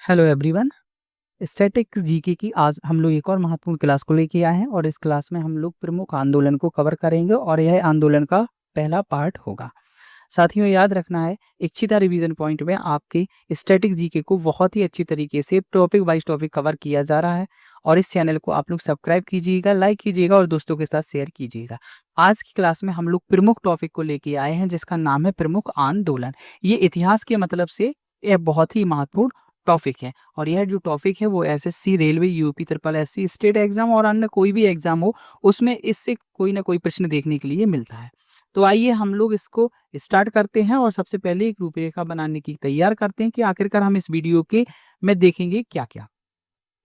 Hello everyone. Static GK की आज हम लोग एक और महत्वपूर्ण क्लास को लेके आए हैं और इस क्लास में हम लोग प्रमुख आंदोलन को कवर करेंगे और यह आंदोलन का पहला पार्ट होगा। साथियों, याद रखना है इच्छिता रिवीजन पॉइंट में आपके स्टैटिक जीके को बहुत ही अच्छी तरीके से टॉपिक वाइज टॉपिक कवर किया जा रहा है और इस चैनल को आप लोग सब्सक्राइब कीजिएगा, लाइक कीजिएगा और दोस्तों के साथ शेयर कीजिएगा। आज की क्लास में हम लोग प्रमुख टॉपिक को लेके आए हैं जिसका नाम है प्रमुख आंदोलन। ये इतिहास के मतलब से यह बहुत ही महत्वपूर्ण टॉपिक है और यह जो टॉपिक है वो SSC, railway, UP triple SC, state exam और अन्य कोई भी एग्जाम हो उसमें इससे कोई ना कोई प्रश्न देखने के लिए मिलता है। तो आइए हम लोग इसको स्टार्ट करते हैं और सबसे पहले एक रूपरेखा बनाने की तैयार करते हैं कि आखिरकार हम इस वीडियो के में देखेंगे क्या क्या।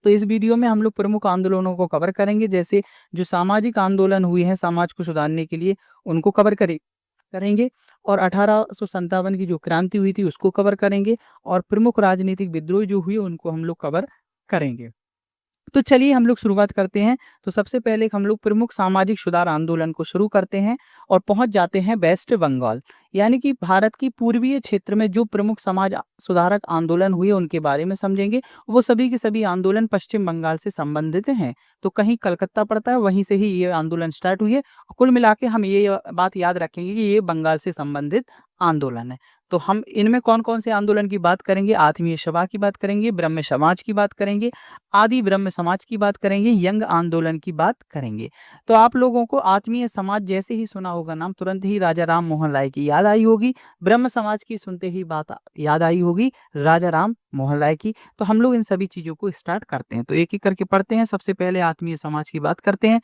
तो इस वीडियो में हम लोग प्रमुख आंदोलनों को कवर करेंगे, जैसे जो सामाजिक आंदोलन हुए हैं समाज को सुधारने के लिए उनको कवर करेंगे और 1857 की जो क्रांति हुई थी उसको कवर करेंगे और प्रमुख राजनीतिक विद्रोह जो हुए उनको हम लोग कवर करेंगे। तो चलिए हम लोग शुरुआत करते हैं। तो सबसे पहले हम लोग प्रमुख सामाजिक सुधार आंदोलन को शुरू करते हैं और पहुंच जाते हैं वेस्ट बंगाल, यानी कि भारत की पूर्वीय क्षेत्र में जो प्रमुख समाज सुधारक आंदोलन हुए उनके बारे में समझेंगे। वो सभी के सभी आंदोलन पश्चिम बंगाल से संबंधित हैं। तो कहीं कलकत्ता पड़ता है, वहीं से ही ये आंदोलन स्टार्ट हुई है। कुल मिला के हम ये बात याद रखेंगे कि ये बंगाल से संबंधित आंदोलन है। तो हम इनमें कौन कौन से आंदोलन की बात करेंगे? आत्मीय सभा की बात करेंगे, ब्रह्म समाज की बात करेंगे, आदि ब्रह्म समाज की बात करेंगे, यंग आंदोलन की बात करेंगे। तो आप लोगों को आत्मीय समाज जैसे ही सुना होगा नाम, तुरंत ही राजा राम मोहन राय की याद आई होगी। ब्रह्म समाज की सुनते ही बात याद आई होगी राजा राम मोहन राय की। तो हम लोग इन सभी चीजों को स्टार्ट करते हैं। तो एक एक करके पढ़ते हैं। सबसे पहले आत्मीय समाज की बात करते हैं।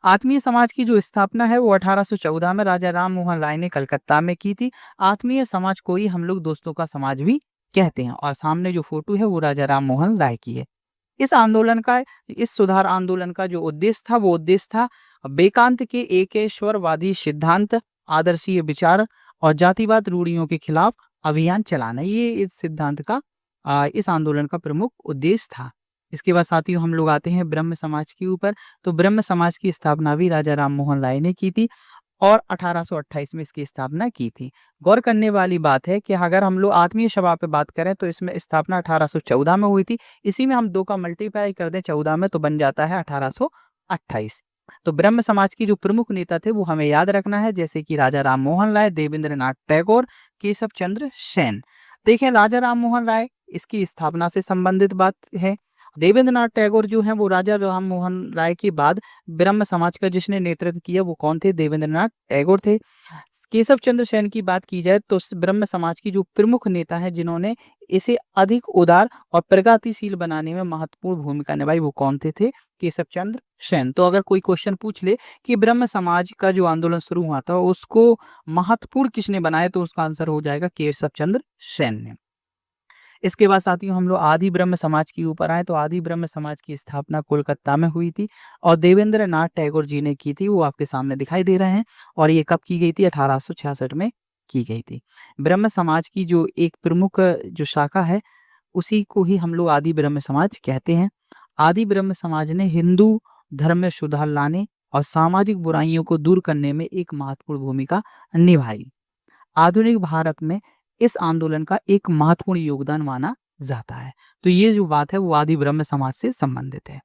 आत्मीय समाज की जो स्थापना है वो 1814 में राजा राम मोहन राय ने कलकत्ता में की थी। आत्मीय समाज को ही हम लोग दोस्तों का समाज भी कहते हैं और सामने जो फोटो है वो राजा राम मोहन राय की है। इस सुधार आंदोलन का जो उद्देश्य था वो उद्देश्य था बेकांत के एकेश्वरवादी सिद्धांत, आदर्शीय विचार और जातिवाद रूढ़ियों के खिलाफ अभियान चलाना। ये इस सिद्धांत का इस आंदोलन का प्रमुख उद्देश्य था। इसके बाद साथियों हम लोग आते हैं ब्रह्म समाज के ऊपर। तो ब्रह्म समाज की स्थापना भी राजा राम मोहन राय ने की थी और 1828 में इसकी स्थापना की थी। गौर करने वाली बात है कि अगर हम लोग आत्मीय सभा पे बात करें तो इसमें स्थापना 1814 में हुई थी। इसी में हम 2 का मल्टीप्लाई कर दें 14 में तो बन जाता है 1828। तो ब्रह्म समाज की जो प्रमुख नेता थे वो हमें याद रखना है, जैसे कि राजा राम मोहन राय, देवेंद्रनाथ टैगोर, केशव चंद्र सेन। देखें, राजा राम मोहन राय इसकी स्थापना से संबंधित बात है। देवेंद्रनाथ टैगोर जो हैं वो राजा राम मोहन राय के बाद ब्रह्म समाज का जिसने नेतृत्व किया वो कौन थे? देवेंद्रनाथ टैगोर थे। केशव चंद्र सेन की बात की जाए तो ब्रह्म समाज की जो प्रमुख नेता हैं जिन्होंने इसे अधिक उदार और प्रगतिशील बनाने में महत्वपूर्ण भूमिका निभाई वो कौन थे? केशव चंद्र सेन। तो अगर कोई क्वेश्चन पूछ ले कि ब्रह्म समाज का जो आंदोलन शुरू हुआ था उसको महत्वपूर्ण किसने बनाया, तो उसका आंसर हो जाएगा केशव चंद्र सेन ने। इसके बाद साथियों हम लोग आदि ब्रह्म समाज के ऊपर आए। तो आदि ब्रह्म समाज की स्थापना कोलकाता में हुई थी और देवेंद्रनाथ टैगोर जी ने की थी। वो आपके सामने दिखाई दे रहे हैं और ये कब की गई थी? 1866 में की गई थी। ब्रह्म समाज की जो एक प्रमुख जो शाखा है उसी को ही हम लोग आदि ब्रह्म समाज कहते हैं। आदि ब्रह्म समाज ने हिंदू धर्म में सुधार लाने और सामाजिक बुराइयों को दूर करने में एक महत्वपूर्ण भूमिका निभाई। आधुनिक भारत में इस आंदोलन का एक महत्वपूर्ण योगदान माना जाता है। तो ये जो बात है वो आदि ब्रह्म समाज से संबंधित है।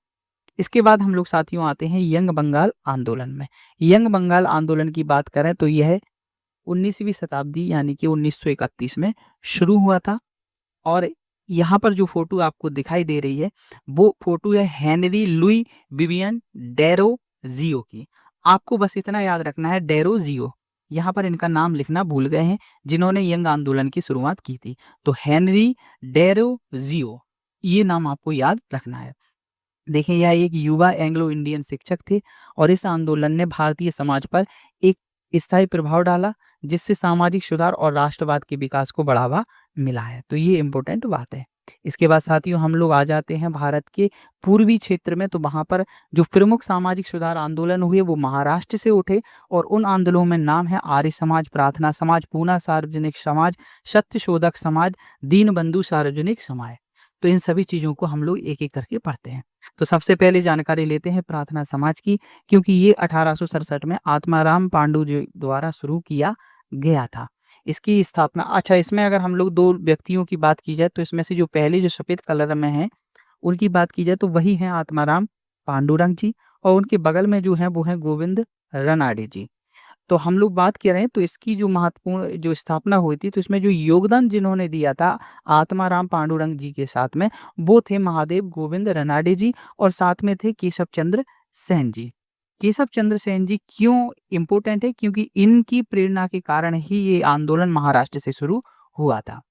इसके बाद हम लोग साथियों आते हैं यंग बंगाल आंदोलन में। यंग बंगाल आंदोलन की बात करें तो यह 19वीं शताब्दी यानी कि 1931 में शुरू हुआ था और यहाँ पर जो फोटो आपको दिखाई दे रही है वो फोटो है हेनरी लुई विवियन डेरोजियो की। आपको बस इतना याद रखना है डेरोजियो, यहाँ पर इनका नाम लिखना भूल गए हैं जिन्होंने यंग आंदोलन की शुरुआत की थी। तो हेनरी डेरोजियो ये नाम आपको याद रखना है। देखिए यह एक युवा एंग्लो इंडियन शिक्षक थे और इस आंदोलन ने भारतीय समाज पर एक स्थायी प्रभाव डाला जिससे सामाजिक सुधार और राष्ट्रवाद के विकास को बढ़ावा मिला है। तो ये इम्पोर्टेंट बात है। इसके बाद साथियों हम लोग आ जाते हैं भारत के पूर्वी क्षेत्र में। तो वहां पर जो प्रमुख सामाजिक सुधार आंदोलन हुए वो महाराष्ट्र से उठे और उन आंदोलनों में नाम है आर्य समाज, प्रार्थना समाज, पूना सार्वजनिक समाज, सत्यशोधक समाज, दीनबंधु सार्वजनिक समाज। तो इन सभी चीजों को हम लोग एक एक करके पढ़ते हैं। तो सबसे पहले जानकारी लेते हैं प्रार्थना समाज की, क्योंकि ये 1867 में आत्माराम पांडु जी द्वारा शुरू किया गया था। इसकी स्थापना अच्छा इसमें अगर हम लोग 2 व्यक्तियों की बात की जाए तो इसमें से जो पहले जो सफ़ेद कलर में हैं, उनकी बात की जाए तो वही हैं आत्माराम पांडुरंग जी और उनके बगल में जो हैं वो हैं गोविंद रनाडे जी। तो हम लोग बात कर रहे हैं तो इसकी जो महत्वपूर्ण जो स्थापना हुई थी तो इसमें जो योगदान जिन्होंने दिया था आत्माराम पांडुरंग जी के साथ में वो थे महादेव गोविंद रनाडे जी और साथ में थे केशव चंद्र सेन जी। केशव चंद्र सेन जी क्यों इम्पोर्टेंट है क्योंकि इनकी प्रेरणा के कारण ही ये आंदोलन महाराष्ट्र से शुरू हुआ था।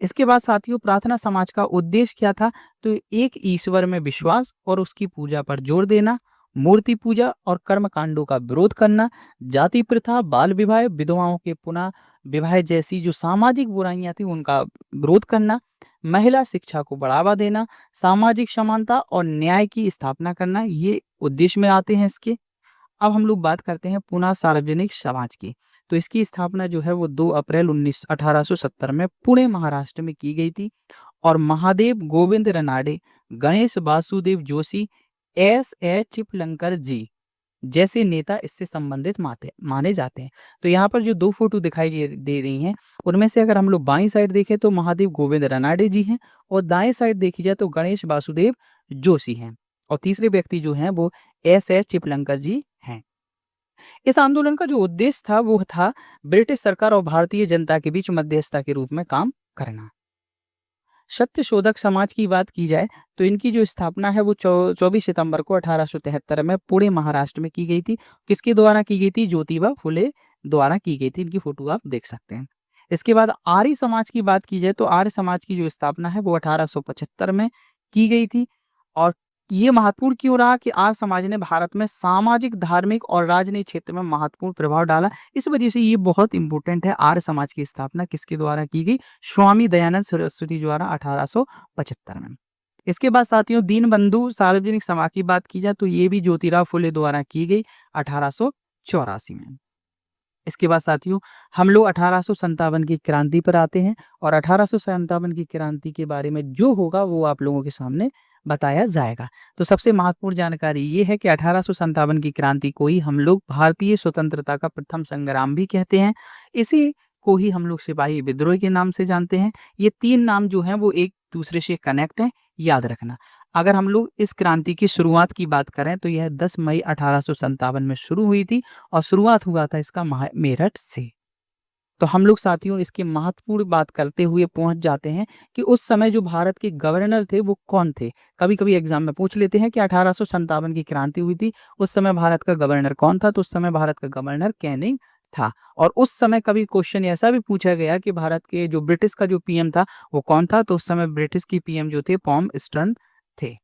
इसके बाद साथियों प्रार्थना समाज का उद्देश्य क्या था तो एक ईश्वर में विश्वास और उसकी पूजा पर जोर देना, मूर्ति पूजा और कर्म कांडों का विरोध करना, जाति प्रथा, बाल विवाह, विधवाओं के पुनः विवाह जैसी जो सामाजिक बुराइयां थी उनका विरोध करना, महिला शिक्षा को बढ़ावा देना, सामाजिक समानता और न्याय की स्थापना करना, ये उद्देश्य में आते हैं इसके। अब हम लोग बात करते हैं पुनः सार्वजनिक समाज की। तो इसकी स्थापना जो है वो 2 अप्रैल 1870 में पुणे महाराष्ट्र में की गई थी और महादेव गोविंद रनाडे, गणेश वासुदेव जोशी, एस ए चिपलंकर जी जैसे नेता इससे संबंधित माने जाते हैं। तो यहाँ पर जो 2 फोटो दिखाई दे रही हैं, उनमें से अगर हम लोग बाईं साइड देखें तो महादेव गोविंद रनाडे जी हैं और दाएं साइड देखी जाए तो गणेश वासुदेव जोशी हैं और तीसरे व्यक्ति जो हैं वो एस एस चिपलंकर जी हैं। इस आंदोलन का जो उद्देश्य था वो था ब्रिटिश सरकार और भारतीय जनता के बीच मध्यस्थता के रूप में काम करना। सत्य शोधक समाज की बात की जाए तो इनकी जो स्थापना है वो 24 सितंबर को 1873 में पुणे महाराष्ट्र में की गई थी। किसके द्वारा की गई थी? ज्योतिबा फुले द्वारा की गई थी। इनकी फोटो आप देख सकते हैं। इसके बाद आर्य समाज की बात की जाए तो आर्य समाज की जो स्थापना है वो 1875 में की गई थी और ये महत्वपूर्ण क्यों रहा कि आर्य समाज ने भारत में सामाजिक, धार्मिक और राजनीतिक क्षेत्र में महत्वपूर्ण प्रभाव डाला। इस वजह से ये बहुत इंपॉर्टेंट है। आर्य समाज की स्थापना किसके द्वारा की गई? स्वामी दयानंद सरस्वती द्वारा 1875 में। इसके बाद साथियों दीनबंधु सार्वजनिक सभा की बात की जाए तो ये भी ज्योतिराव फुले द्वारा की गई 1884 में। इसके बाद साथियों हम लोग 1857 की क्रांति पर आते हैं और 1857 की क्रांति के बारे में जो होगा वो आप लोगों के सामने बताया जाएगा। तो सबसे महत्वपूर्ण जानकारी ये है कि 1857 की क्रांति को ही हम लोग भारतीय स्वतंत्रता का प्रथम संग्राम भी कहते हैं। इसी को ही हम लोग सिपाही विद्रोह के नाम से जानते हैं। ये 3 नाम जो हैं वो एक दूसरे से कनेक्ट है, याद रखना। अगर हम लोग इस क्रांति की शुरुआत की बात करें तो यह 10 मई 1857 में शुरू हुई थी और शुरुआत हुआ था इसका मेरठ से। तो हम लोग साथियों इसकी महत्वपूर्ण बात करते हुए पहुंच जाते हैं कि उस समय जो भारत के गवर्नर थे वो कौन थे। कभी-कभी एग्जाम में पूछ लेते हैं कि 1857 की क्रांति हुई थी, उस समय भारत का गवर्नर कौन था? तो उस समय भारत का गवर्नर कैनिंग था। और उस समय कभी क्वेश्चन ऐसा भी पूछा गया कि भारत के जो ब्रिटिश का जो पीएम था वो कौन था? तो उस समय ब्रिटिश की पीएम जो थे पॉम स्टर्न थे।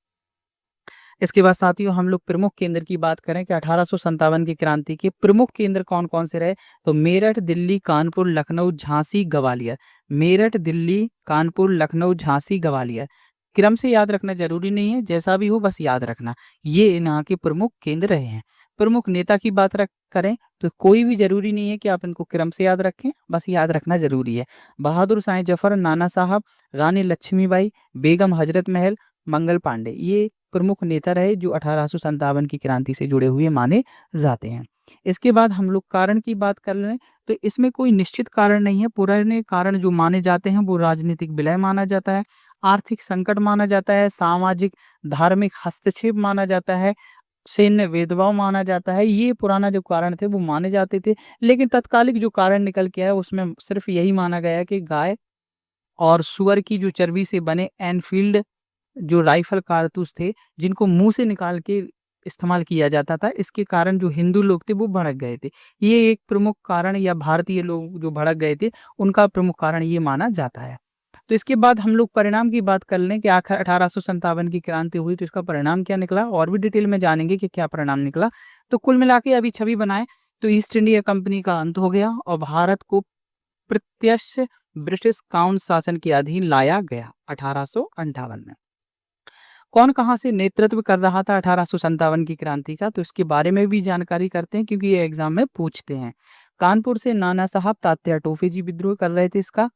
इसके बाद साथियों हम लोग प्रमुख केंद्र की बात करें कि 1857 की क्रांति के प्रमुख केंद्र कौन-कौन से रहे? तो मेरठ, दिल्ली, कानपुर, लखनऊ, झांसी, ग्वालियर। मेरठ, दिल्ली, कानपुर, लखनऊ, झांसी, ग्वालियर। क्रम से याद रखना जरूरी नहीं है, जैसा भी हो बस याद रखना। ये यहाँ के प्रमुख केंद्र रहे हैं। प्रमुख नेता की बात करें तो कोई भी जरूरी नहीं है कि आप इनको क्रम से याद रखें, बस याद रखना जरूरी है। बहादुर शाह जफर, नाना साहब, रानी लक्ष्मीबाई, बेगम हजरत महल, मंगल पांडे, ये प्रमुख नेता रहे जो 1857 की क्रांति से जुड़े हुए माने जाते हैं। इसके बाद हम लोग कारण की बात कर लें तो इसमें कोई निश्चित कारण नहीं है। पुराने कारण जो माने जाते हैं वो राजनीतिक विलय माना जाता है, आर्थिक संकट माना जाता है, सामाजिक धार्मिक हस्तक्षेप माना जाता है, सैन्य भेदभाव माना जाता है। ये पुराना जो कारण थे वो माने जाते थे, लेकिन तत्कालिक जो कारण निकल के आया उसमें सिर्फ यही माना गया कि गाय और सुअर की जो चर्बी से बने एनफील्ड जो राइफल कारतूस थे जिनको मुंह से निकाल के इस्तेमाल किया जाता था, इसके कारण जो हिंदू लोग थे वो भड़क गए थे। ये एक प्रमुख कारण या भारतीय लोग जो भड़क गए थे उनका प्रमुख कारण ये माना जाता है। तो इसके बाद हम लोग परिणाम की बात कर लें कि आखिर 1857 की क्रांति हुई तो इसका परिणाम क्या निकला और भी डिटेल में जानेंगे कि क्या परिणाम निकला। तो कुल मिला के अभी छवि बनाए तो ईस्ट इंडिया कंपनी का अंत हो गया और भारत को प्रत्यक्ष ब्रिटिश काउंट शासन के अधीन लाया गया 1858 में। कौन कहाँ से नेतृत्व कर रहा था 1857 की क्रांति का? तो इसके बारे में भी जानकारी करते हैं क्योंकि ये एग्जाम में पूछते हैं। कानपुर से नाना साहब तात्या टोपे जी विद्रोह कर रहे थे इसका।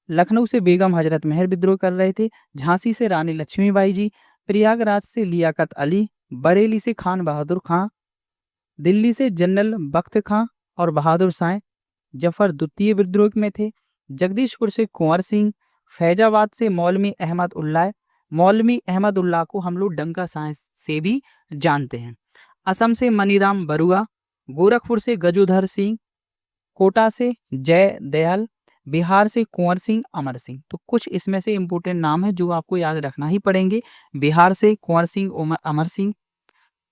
लखनऊ से बेगम हजरत महल विद्रोह कर रहे थे। झांसी से रानी लक्ष्मीबाई जी, प्रयागराज से लियाकत अली, बरेली से खान बहादुर खां, दिल्ली से जनरल बख्त खां और बहादुर शाह, जफर द्वितीय विद्रोह में थे। जगदीशपुर से कुंवर सिंह, फैजाबाद से मौलवी अहमद उल्लाह। मौलवी अहमद उल्लाह को हम लोग डंका साहिब से भी जानते हैं। असम से मनीराम बरुआ, गोरखपुर से गजोधर सिंह, कोटा से जय दयाल, बिहार से कुंवर सिंह, अमर सिंह। तो कुछ इसमें से इंपोर्टेंट नाम है जो आपको याद रखना ही पड़ेंगे। बिहार से कुंवर सिंह, अमर सिंह।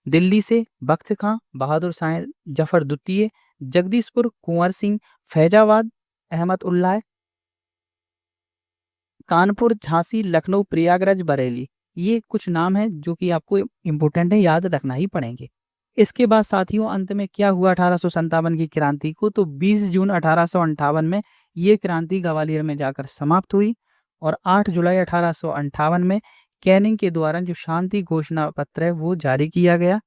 दिल्ली से बख्त खां, बहादुर शाह जफर द्वितीय, जगदीशपुर कुंवर सिंह, फैजाबाद अहमद उल्लाह, कानपुर, झांसी, लखनऊ, प्रयागराज, बरेली। ये कुछ नाम हैं जो कि आपको इम्पोर्टेंट है, याद रखना ही पड़ेंगे। इसके बाद साथियों अंत में क्या हुआ 1857 की क्रांति को, तो 20 जून 1858 में ये क्रांति ग्वालियर में जाकर समाप्त हुई और 8 जुलाई 1858 में कैनिंग के द्वारा जो शांति घोषणा पत्र है वो जारी किया गया।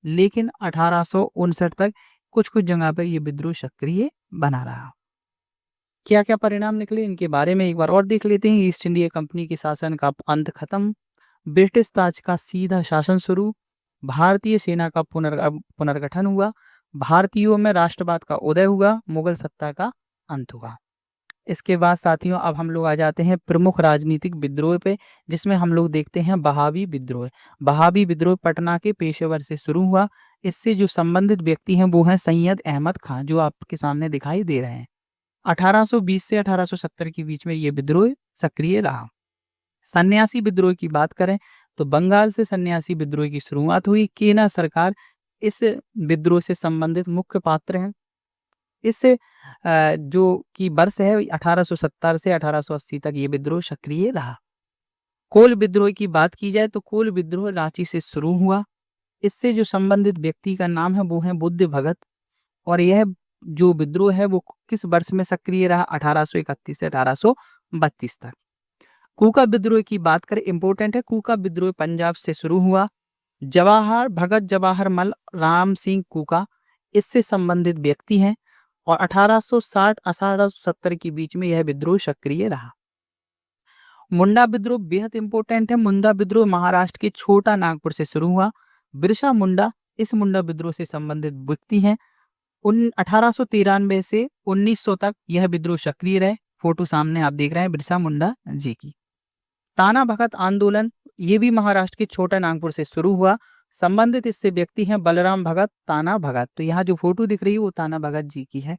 लेकिन 1859 तक कुछ कुछ जगह पर यह विद्रोह सक्रिय बना रहा। क्या क्या परिणाम निकले इनके बारे में एक बार और देख लेते हैं। ईस्ट इंडिया कंपनी के शासन का अंत खत्म, ब्रिटिश ताज का सीधा शासन शुरू, भारतीय सेना का पुनर्गठन हुआ, भारतीयों में राष्ट्रवाद का उदय हुआ, मुगल सत्ता का अंत हुआ। इसके बाद साथियों अब हम लोग आ जाते हैं प्रमुख राजनीतिक विद्रोह पे, जिसमें हम लोग देखते हैं बहावी विद्रोह। बहावी विद्रोह पटना के पेशेवर से शुरू हुआ। इससे जो संबंधित व्यक्ति हैं वो हैं सैयद अहमद खान, जो आपके सामने दिखाई दे रहे हैं। 1820 से 1870 के बीच में ये विद्रोह सक्रिय रहा। सन्यासी विद्रोह की बात करें तो बंगाल से सन्यासी विद्रोह की शुरुआत हुई। केना सरकार इस विद्रोह से संबंधित मुख्य पात्र हैं। इस जो कि वर्ष है 1870 से 1880 तक ये विद्रोह सक्रिय रहा। कोल विद्रोह की बात की जाए तो कोल विद्रोह रांची से शुरू हुआ। इससे जो संबंधित व्यक्ति का नाम है वो है बुद्ध भगत, और यह जो विद्रोह है वो किस वर्ष में सक्रिय रहा, 1831 से 1832 तक। कूका विद्रोह की बात करें, इंपॉर्टेंट है, कूका विद्रोह पंजाब से शुरू हुआ। जवाहर मल राम सिंह कूका इससे संबंधित व्यक्ति हैं और 1860-1870 के बीच में यह विद्रोह सक्रिय रहा। मुंडा विद्रोह बेहद इंपॉर्टेंट है। मुंडा विद्रोह महाराष्ट्र के छोटा नागपुर से शुरू हुआ। बिरसा मुंडा इस मुंडा विद्रोह से संबंधित व्यक्ति हैं। 1893 से 1900 तक यह विद्रोह सक्रिय रहे। फोटो सामने आप देख रहे हैं बिरसा मुंडा जी की। ताना भगत आंदोलन ये भी महाराष्ट्र के छोटा नागपुर से शुरू हुआ। संबंधित इससे व्यक्ति हैं बलराम भगत, ताना भगत। तो यहाँ जो फोटो दिख रही है वो ताना भगत जी की है।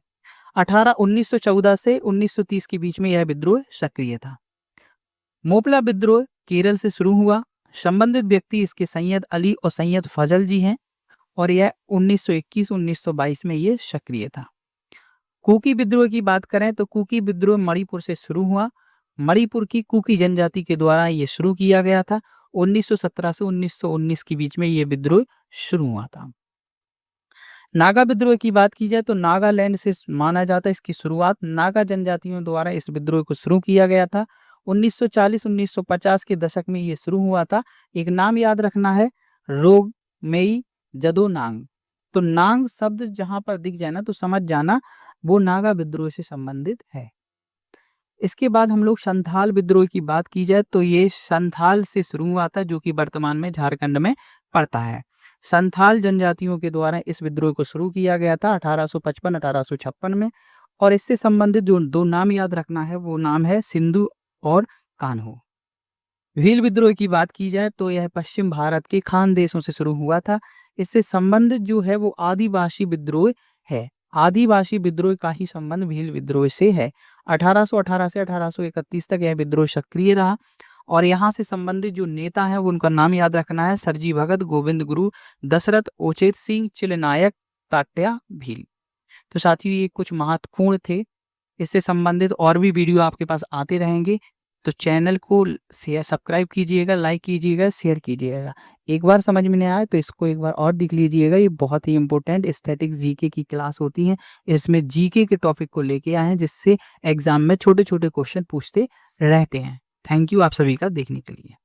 1914 से 1930 के बीच में यह विद्रोह सक्रिय था। मोपला विद्रोह केरल से शुरू हुआ। संबंधित व्यक्ति इसके सैयद अली और सैयद फजल जी हैं और यह 1921-1922 में ये सक्रिय था। कुकी विद्रोह की बात करें तो कुकी विद्रोह मणिपुर से शुरू हुआ। मणिपुर की कुकी जनजाति के द्वारा ये शुरू किया गया था। 1917 से 1919 के बीच में ये विद्रोह शुरू हुआ था। नागा विद्रोह की बात की जाए तो नागालैंड से माना जाता है इसकी शुरुआत। नागा जनजातियों द्वारा इस विद्रोह को शुरू किया गया था। 1940-1950 के दशक में ये शुरू हुआ था। एक नाम याद रखना है, रोगमेई जदो नांग। तो नांग शब्द जहां पर दिख जाए ना तो समझ जाना वो नागा विद्रोह से संबंधित है। इसके बाद हम लोग संथाल विद्रोह की बात की जाए तो ये संथाल से शुरू हुआ था, जो कि वर्तमान में झारखंड में पड़ता है। संथाल जनजातियों के द्वारा इस विद्रोह को शुरू किया गया था 1855-1856 में, और इससे संबंधित जो दो नाम याद रखना है वो नाम है सिंधु और कान्हो। भील विद्रोह की बात की जाए तो यह पश्चिम भारत के खान देशों से शुरू हुआ था। इससे संबंधित जो है वो आदिवासी विद्रोह है। आदिवासी विद्रोह का ही संबंध भील विद्रोह से है। 1818 से 1831 तक यह विद्रोह सक्रिय रहा और यहाँ से संबंधित जो नेता है वो उनका नाम याद रखना है, सरजी भगत, गोविंद गुरु, दशरथ, ओचेत सिंह, चिलनायक, तात्या भील। तो साथियों ये कुछ महत्वपूर्ण थे। इससे संबंधित और भी वीडियो आपके पास आते रहेंगे, तो चैनल को सब्सक्राइब कीजिएगा, लाइक कीजिएगा, शेयर कीजिएगा। एक बार समझ में नहीं आया तो इसको एक बार और देख लीजिएगा। ये बहुत ही इंपॉर्टेंट स्टैटिक्स जीके की क्लास होती है। इसमें जीके के टॉपिक को लेके आए हैं जिससे एग्जाम में छोटे छोटे क्वेश्चन पूछते रहते हैं। थैंक यू आप सभी का देखने के लिए।